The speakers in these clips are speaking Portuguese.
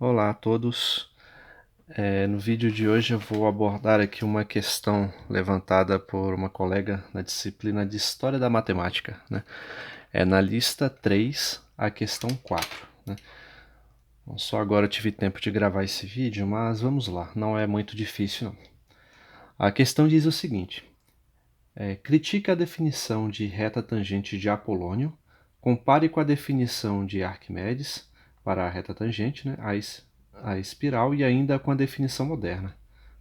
Olá a todos. No vídeo de hoje eu vou abordar aqui uma questão levantada por uma colega na disciplina de História da Matemática, né? É na lista 3, a questão 4, né? Bom, só agora eu tive tempo de gravar esse vídeo, mas vamos lá, não é muito difícil não. A questão diz o seguinte: critique a definição de reta tangente de Apolônio, compare com a definição de Arquimedes para a reta tangente, né, a espiral, e ainda com a definição moderna,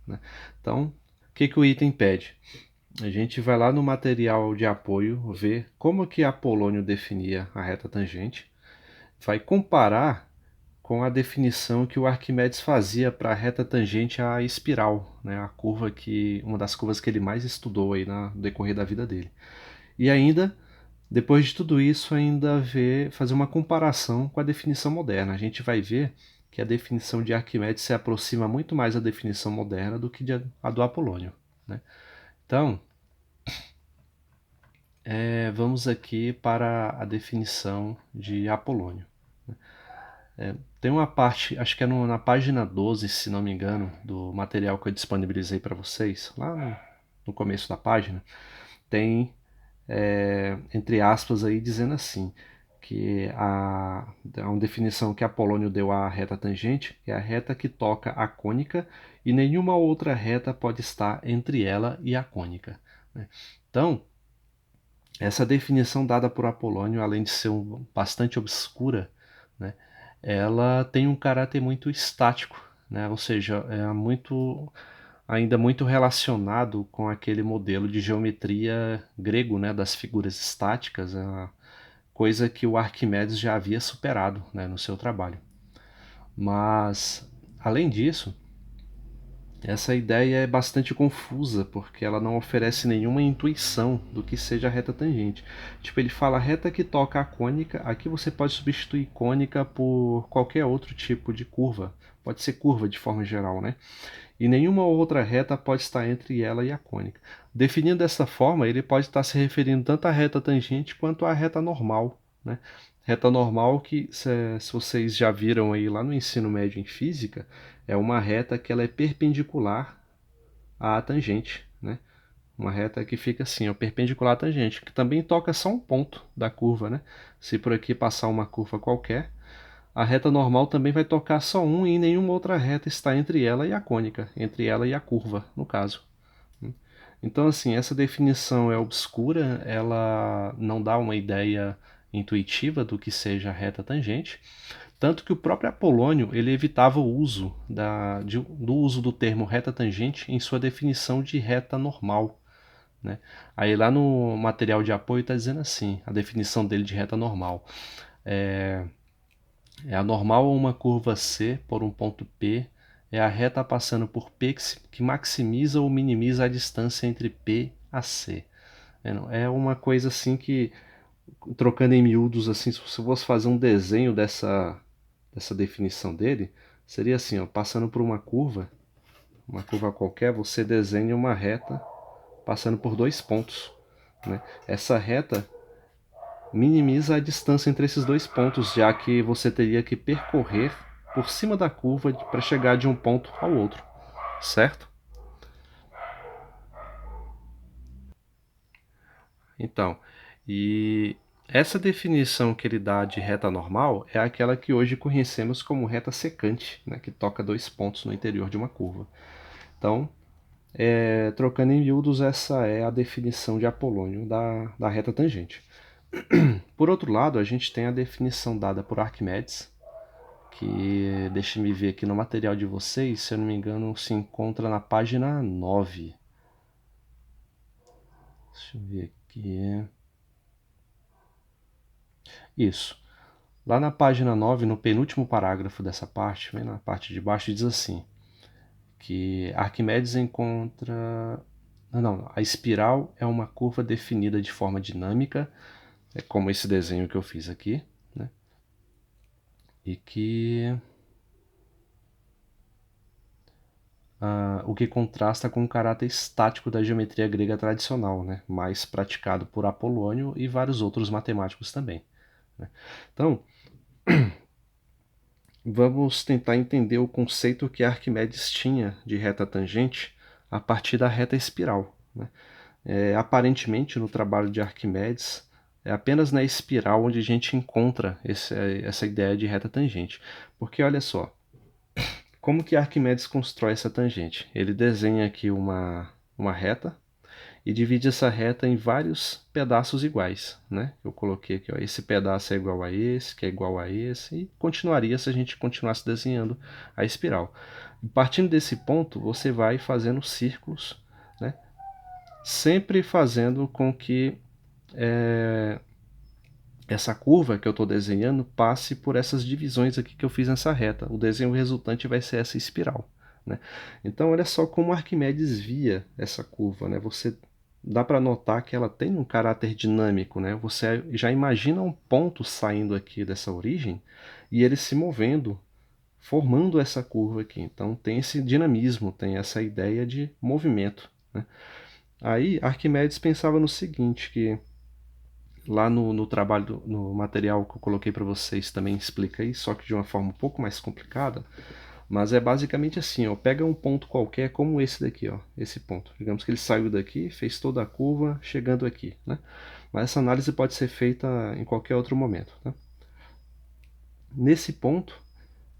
né? Então, o que o item pede? A gente vai lá no material de apoio, ver como que Apolônio definia a reta tangente, vai comparar com a definição que o Arquimedes fazia para a reta tangente à espiral, né, a curva uma das curvas que ele mais estudou aí no decorrer da vida dele. E ainda, depois de tudo isso, fazer uma comparação com a definição moderna. A gente vai ver que a definição de Arquimedes se aproxima muito mais da definição moderna do que a do Apolônio, né? Então, vamos aqui para a definição de Apolônio. Tem uma parte, acho que é na página 12, se não me engano, do material que eu disponibilizei para vocês, lá no começo da página, tem, entre aspas, aí dizendo assim, que uma definição que Apolônio deu à reta tangente é a reta que toca a cônica e nenhuma outra reta pode estar entre ela e a cônica, né? Então, essa definição dada por Apolônio, além de ser bastante obscura, né, ela tem um caráter muito estático, né, ou seja, ainda muito relacionado com aquele modelo de geometria grego, né, das figuras estáticas, coisa que o Arquimedes já havia superado, né, no seu trabalho. Mas, além disso, essa ideia é bastante confusa, porque ela não oferece nenhuma intuição do que seja a reta tangente. Tipo, ele fala reta que toca a cônica, aqui você pode substituir cônica por qualquer outro tipo de curva. Pode ser curva de forma geral, né? E nenhuma outra reta pode estar entre ela e a cônica. Definindo dessa forma, ele pode estar se referindo tanto à reta tangente quanto à reta normal, né? Reta normal que, se vocês já viram aí lá no ensino médio em física, é uma reta que ela é perpendicular à tangente, né? Uma reta que fica assim, ó, perpendicular à tangente, que também toca só um ponto da curva, né? Se por aqui passar uma curva qualquer, a reta normal também vai tocar só um e nenhuma outra reta está entre ela e a cônica, entre ela e a curva, no caso. Então, assim, essa definição é obscura, ela não dá uma ideia intuitiva do que seja a reta tangente, tanto que o próprio Apolônio ele evitava o uso do uso do termo reta tangente em sua definição de reta normal, né? Aí lá no material de apoio está dizendo assim, a definição dele de reta normal. É a normal a uma curva C por um ponto P, é a reta passando por P que maximiza ou minimiza a distância entre P a C. É uma coisa assim que, trocando em miúdos, assim, se você fosse fazer um desenho dessa definição dele, seria assim, ó, passando por uma curva qualquer, você desenha uma reta passando por dois pontos, né? Essa reta minimiza a distância entre esses dois pontos, já que você teria que percorrer por cima da curva para chegar de um ponto ao outro, certo? Então, e essa definição que ele dá de reta normal é aquela que hoje conhecemos como reta secante, né, que toca dois pontos no interior de uma curva. Então, trocando em miúdos, essa é a definição de Apolônio da reta tangente. Por outro lado, a gente tem a definição dada por Arquimedes, que, deixe-me ver aqui no material de vocês, se eu não me engano, se encontra na página 9. Deixa eu ver aqui. Isso. Lá na página 9, no penúltimo parágrafo dessa parte, na parte de baixo, diz assim, que Arquimedes encontra... Não, a espiral é uma curva definida de forma dinâmica, é como esse desenho que eu fiz aqui, né? E que o que contrasta com o caráter estático da geometria grega tradicional, né? Mais praticado por Apolônio e vários outros matemáticos também, né? Então, vamos tentar entender o conceito que Arquimedes tinha de reta tangente a partir da reta espiral, né? Aparentemente, no trabalho de Arquimedes, é apenas na espiral onde a gente encontra essa ideia de reta tangente. Porque olha só, como que Arquimedes constrói essa tangente? Ele desenha aqui uma reta e divide essa reta em vários pedaços iguais, né? Eu coloquei aqui, ó, esse pedaço é igual a esse, que é igual a esse, e continuaria se a gente continuasse desenhando a espiral. E partindo desse ponto, você vai fazendo círculos, né? Sempre fazendo com que essa curva que eu estou desenhando passe por essas divisões aqui que eu fiz nessa reta. O desenho resultante vai ser essa espiral, né? Então, olha só como Arquimedes via essa curva, né? Você dá para notar que ela tem um caráter dinâmico, né? Você já imagina um ponto saindo aqui dessa origem e ele se movendo, formando essa curva aqui. Então, tem esse dinamismo, tem essa ideia de movimento, né? Aí, Arquimedes pensava no seguinte, que lá no trabalho, no material que eu coloquei para vocês também explica isso, só que de uma forma um pouco mais complicada, mas é basicamente assim, ó, pega um ponto qualquer como esse daqui, ó, esse ponto. Digamos que ele saiu daqui, fez toda a curva chegando aqui, né? Mas essa análise pode ser feita em qualquer outro momento, tá? Nesse ponto,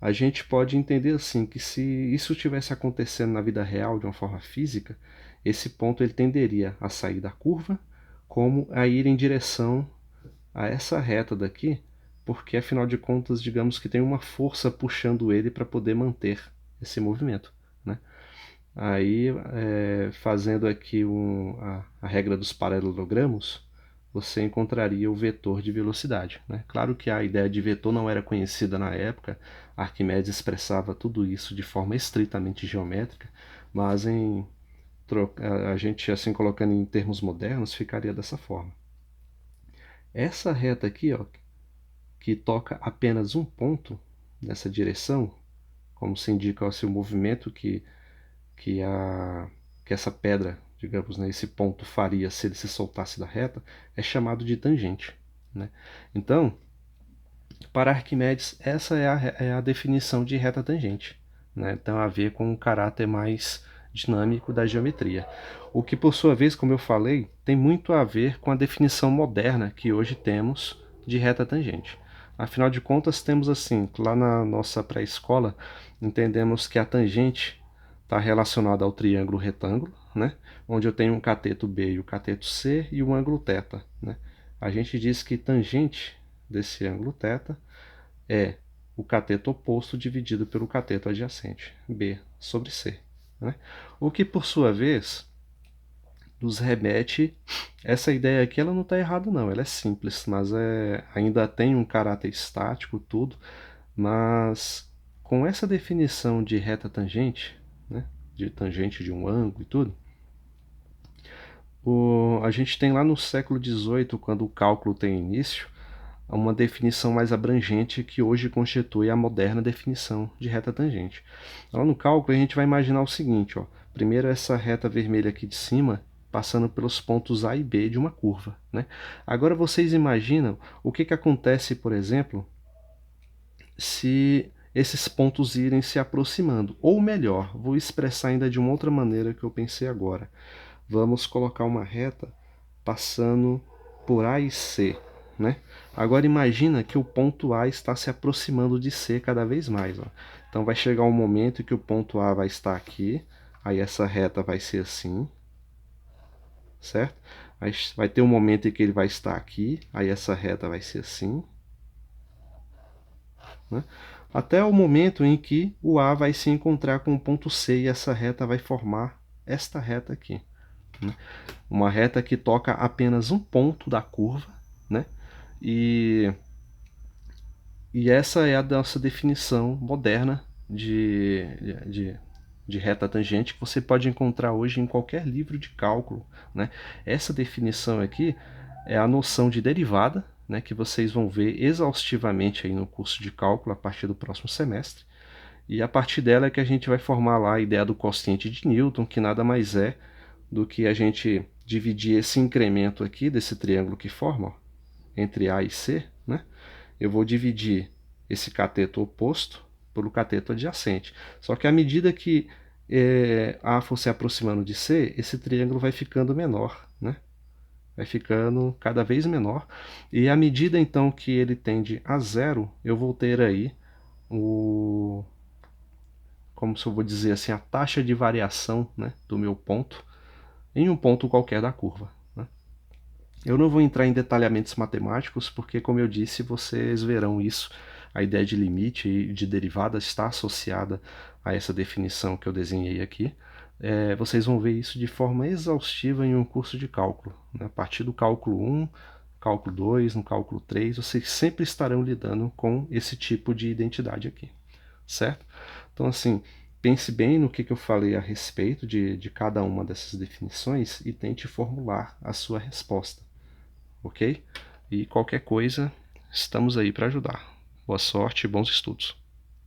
a gente pode entender assim que se isso estivesse acontecendo na vida real de uma forma física, esse ponto ele tenderia a sair da curva como a ir em direção a essa reta daqui, porque afinal de contas, digamos que tem uma força puxando ele para poder manter esse movimento, né? Aí, fazendo aqui a regra dos paralelogramos, você encontraria o vetor de velocidade, né? Claro que a ideia de vetor não era conhecida na época, Arquimedes expressava tudo isso de forma estritamente geométrica, mas a gente assim colocando em termos modernos ficaria dessa forma. Essa reta aqui, ó, que toca apenas um ponto nessa direção, como se indica o seu movimento que, a, que essa pedra, digamos, né, esse ponto faria se ele se soltasse da reta, é chamado de tangente, né? Então, para Arquimedes, essa é a definição de reta tangente, né? Então, a ver com um caráter mais dinâmico da geometria. O que, por sua vez, como eu falei, tem muito a ver com a definição moderna que hoje temos de reta tangente. Afinal de contas, temos assim, lá na nossa pré-escola, entendemos que a tangente está relacionada ao triângulo retângulo, né? Onde eu tenho um cateto B e o cateto C e o ângulo θ, né? A gente diz que tangente desse ângulo θ é o cateto oposto dividido pelo cateto adjacente, B sobre C, né? O que, por sua vez, nos remete... Essa ideia aqui ela não está errada não, ela é simples, mas ainda tem um caráter estático, tudo, mas com essa definição de reta tangente, né, de tangente de um ângulo e tudo, a gente tem lá no século XVIII, quando o cálculo tem início, uma definição mais abrangente que hoje constitui a moderna definição de reta tangente. Lá no cálculo a gente vai imaginar o seguinte, ó, primeiro essa reta vermelha aqui de cima passando pelos pontos A e B de uma curva, né? Agora vocês imaginam o que acontece, por exemplo, se esses pontos irem se aproximando. Ou melhor, vou expressar ainda de uma outra maneira que eu pensei agora. Vamos colocar uma reta passando por A e C, né? Agora imagina que o ponto A está se aproximando de C cada vez mais, ó. Então vai chegar um momento em que o ponto A vai estar aqui, aí essa reta vai ser assim, certo? Aí vai ter um momento em que ele vai estar aqui, aí essa reta vai ser assim, né? Até o momento em que o A vai se encontrar com o ponto C e essa reta vai formar esta reta aqui, né? Uma reta que toca apenas um ponto da curva, né? E essa é a nossa definição moderna de reta tangente que você pode encontrar hoje em qualquer livro de cálculo, né? Essa definição aqui é a noção de derivada, né, que vocês vão ver exaustivamente aí no curso de cálculo a partir do próximo semestre. E a partir dela é que a gente vai formar lá a ideia do quociente de Newton, que nada mais é do que a gente dividir esse incremento aqui desse triângulo que forma, ó, entre A e C, né? Eu vou dividir esse cateto oposto pelo cateto adjacente. Só que à medida que A for se aproximando de C, esse triângulo vai ficando menor, né? Vai ficando cada vez menor. E à medida então que ele tende a zero, eu vou ter aí como se eu vou dizer assim, a taxa de variação, né, do meu ponto em um ponto qualquer da curva, né? Eu não vou entrar em detalhamentos matemáticos, porque, como eu disse, vocês verão isso. A ideia de limite e de derivada está associada a essa definição que eu desenhei aqui. Vocês vão ver isso de forma exaustiva em um curso de cálculo, né? A partir do cálculo 1, cálculo 2, no cálculo 3, vocês sempre estarão lidando com esse tipo de identidade aqui, certo? Então, assim, pense bem no que eu falei a respeito de cada uma dessas definições e tente formular a sua resposta, ok? E qualquer coisa, estamos aí para ajudar. Boa sorte e bons estudos.